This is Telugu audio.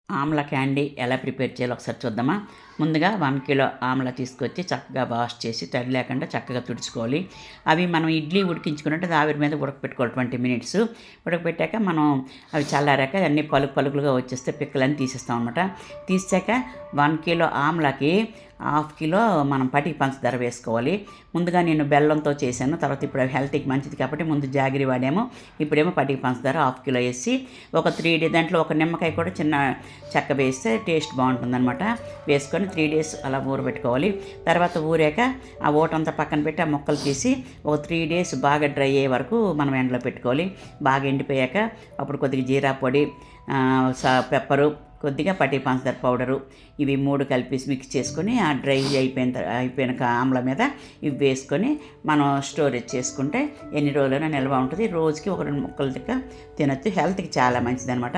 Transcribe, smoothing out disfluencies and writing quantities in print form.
ఆమ్లా క్యాండీ ఎలా ప్రిపేర్ చేయాలో ఒకసారి చూద్దామా. ముందుగా 1 కిలో ఆమ్లా తీసుకొచ్చి చక్కగా వాష్ చేసి తడి లేకుండా చక్కగా తుడుచుకోవాలి. అవి మనం ఇడ్లీ ఉడికించుకున్నట్టు ఆవిరి మీద ఉడకపెట్టుకోవాలి 20 మినిట్స్. ఉడకపెట్టాక మనం అవి చల్లారాక అన్నీ పలుకులుగా వచ్చేస్తే పిక్కలన్నీ తీసేస్తాం అనమాట. తీసాక 1 కిలో ఆమ్లాకి 1/2 కిలో మనం పటికి పంచదార వేసుకోవాలి. ముందుగా నేను బెల్లంతో చేశాను, తర్వాత ఇప్పుడు హెల్త్కి మంచిది కాబట్టి ముందు జాగిరి వాడాము, ఇప్పుడేమో పటికి పంచదార 1/2 కిలో వేసి ఒక 3 డేస్ దాంట్లో ఒక నిమ్మకాయ కూడా చిన్న చెక్క వేస్తే టేస్ట్ బాగుంటుందన్నమాట. వేసుకొని 3 డేస్ అలా ఊరబెట్టుకోవాలి. తర్వాత ఊరాక ఆ ఓటంతా పక్కన పెట్టి ఆ ముక్కలు తీసి ఒక 3 డేస్ బాగా డ్రై అయ్యే వరకు మనం ఎండలో పెట్టుకోవాలి. బాగా ఎండిపోయాక అప్పుడు కొద్దిగా జీరా పొడి, పెప్పరు, కొద్దిగా పట్టి పంచదార పౌడరు, ఇవి 3 కలిపి మిక్స్ చేసుకొని ఆ డ్రై అయిపోయిన ఆమ్ల మీద ఇవి వేసుకొని మనం స్టోరేజ్ చేసుకుంటే ఎన్ని రోజులైనా నిల్వ ఉంటుంది. రోజుకి ఒక 2 ముక్కలు తినొచ్చు. హెల్త్కి చాలా మంచిది అనమాట.